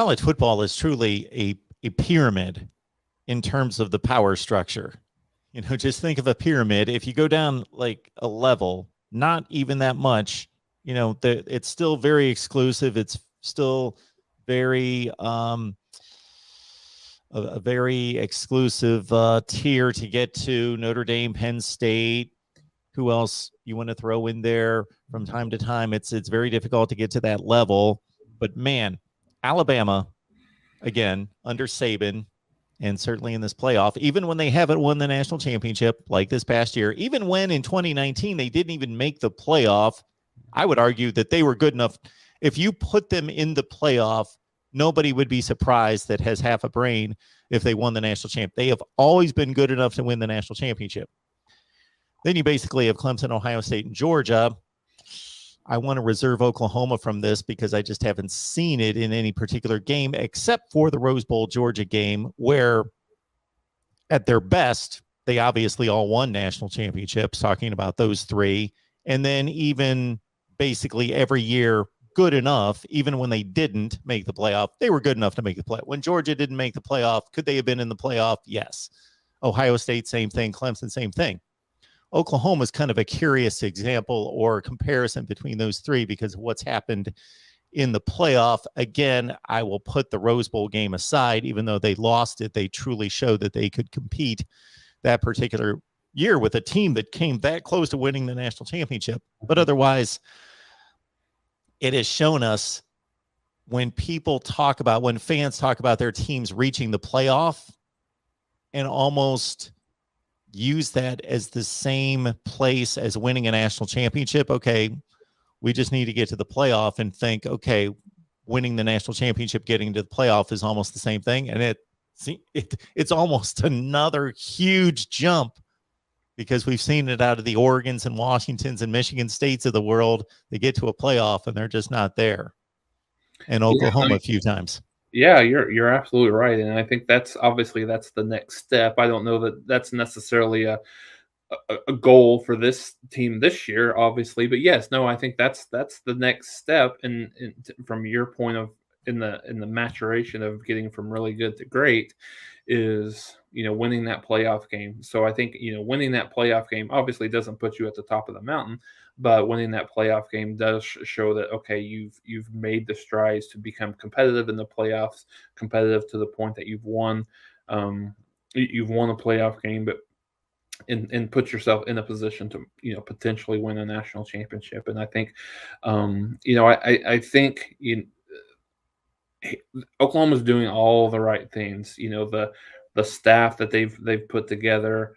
college football is truly a pyramid in terms of the power structure. Just think of a pyramid. If you go down like a level, not even that much, it's still very exclusive. It's still very a very exclusive tier to get to. Notre Dame, Penn State, who else you want to throw in there from time to time? It's very difficult to get to that level. But man, Alabama, again, under Saban, and certainly in this playoff, even when they haven't won the national championship like this past year, even when in 2019 they didn't even make the playoff, I would argue that they were good enough. If you put them in the playoff, nobody would be surprised that has half a brain if they won the national champ. They have always been good enough to win the national championship. Then you basically have Clemson, Ohio State, and Georgia. I want to reserve Oklahoma from this because I just haven't seen it in any particular game except for the Rose Bowl Georgia game, where at their best, they obviously all won national championships, talking about those three. And then even basically every year, good enough, even when they didn't make the playoff, they were good enough to make the playoff. When Georgia didn't make the playoff, could they have been in the playoff? Yes. Ohio State, same thing. Clemson, same thing. Oklahoma is kind of a curious example or comparison between those three because of what's happened in the playoff. Again, I will put the Rose Bowl game aside. Even though they lost it, they truly showed that they could compete that particular year with a team that came that close to winning the national championship. But otherwise, it has shown us when fans talk about their teams reaching the playoff and almost use that as the same place as winning a national championship. Okay, we just need to get to the playoff and think, okay, winning the national championship, getting to the playoff is almost the same thing. And it's almost another huge jump because we've seen it out of the Oregons and Washingtons and Michigan States of the world. They get to a playoff and they're just not there. And Oklahoma a few times. Yeah, you're absolutely right, and I think that's the next step. I don't know that that's necessarily a goal for this team this year, obviously, but yes, no, I think that's the next step. And from your point of in the maturation of getting from really good to great is winning that playoff game. So I think winning that playoff game obviously doesn't put you at the top of the mountain, but winning that playoff game does show that okay, you've made the strides to become competitive in the playoffs, competitive to the point that you've won a playoff game, but and put yourself in a position to potentially win a national championship. And I think I think Oklahoma's doing all the right things. The staff that they've put together.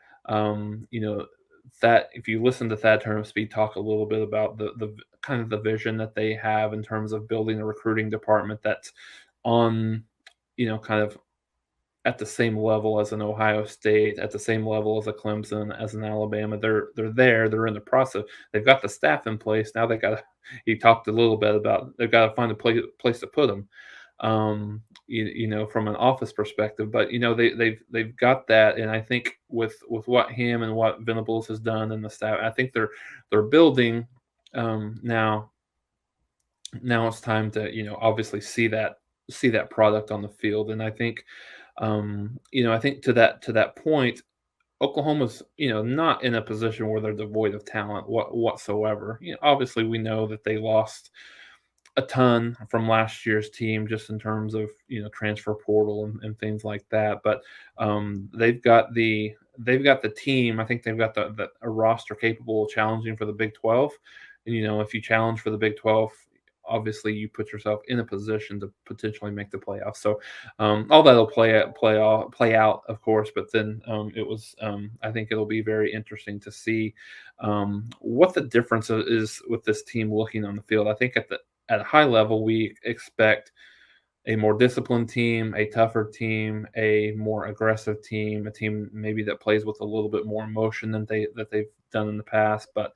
That if you listen to Thad Turnipspeed talk a little bit about the kind of the vision that they have in terms of building a recruiting department that's on kind of at the same level as an Ohio State, at the same level as a Clemson, as an Alabama. They're in the process. They've got the staff in place. Now they got to, he talked a little bit about, they've got to find a place to put them, from an office perspective. But, they've got that. And I think with what him and what Venables has done and the staff, I think they're building now it's time to, obviously see that product on the field. And I think, I think to that point, Oklahoma's, not in a position where they're devoid of talent whatsoever. Obviously we know that they lost a ton from last year's team just in terms of, transfer portal and things like that. But they've got the team. I think they've got a roster capable of challenging for the Big 12. And, if you challenge for the Big 12, obviously you put yourself in a position to potentially make the playoffs. So all that'll play out, of course. But then I think it'll be very interesting to see what the difference is with this team looking on the field. I think at a high level, we expect a more disciplined team, a tougher team, a more aggressive team, a team maybe that plays with a little bit more emotion than they've done in the past. But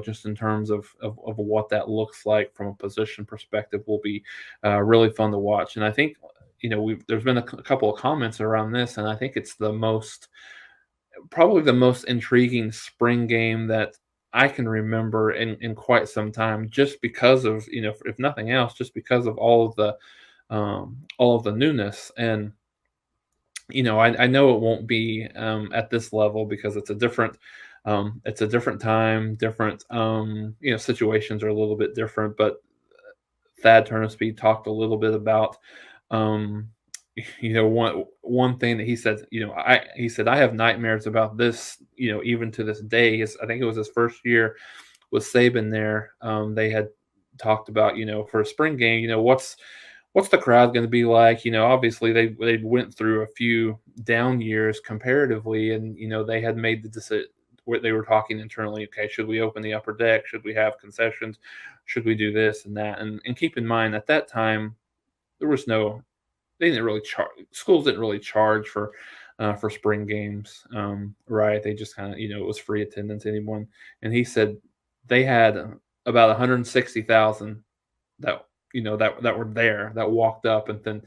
just in terms of what that looks like from a position perspective will be really fun to watch. And I think there's been a couple of comments around this, and I think it's probably the most intriguing spring game that I can remember in quite some time, just because of, if nothing else, just because of all of the all of the newness. And I know it won't be at this level because it's a different time, different situations are a little bit different. But Thad Turnipseed talked a little bit about um, one thing that he said. He said, I have nightmares about this. Even to this day. I think it was his first year with Saban there. They had talked about for a spring game. What's the crowd going to be like? Obviously they went through a few down years comparatively, and they had made the decision where they were talking internally. Okay, should we open the upper deck? Should we have concessions? Should we do this and that? And keep in mind at that time there was no they didn't really charge schools didn't really charge for spring games, right? They just kind of it was free attendance anyone. And he said they had about 160,000 that that were there that walked up. And then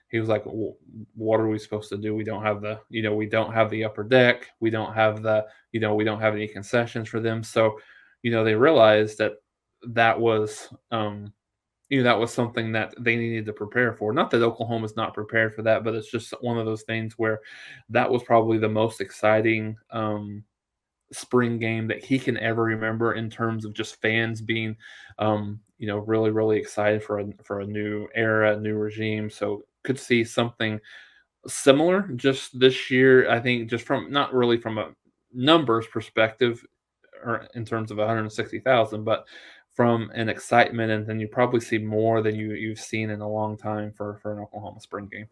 he was like, well, what are we supposed to do? We don't have the upper deck, we don't have we don't have any concessions for them. So they realized that was that was something that they needed to prepare for. Not that Oklahoma's not prepared for that, but it's just one of those things where that was probably the most exciting spring game that he can ever remember, in terms of just fans being really really excited for a new era, a new regime. So could see something similar just this year. I think just from not really from a numbers perspective or in terms of 160,000, but from an excitement, and then you probably see more than you've seen in a long time for an Oklahoma spring game.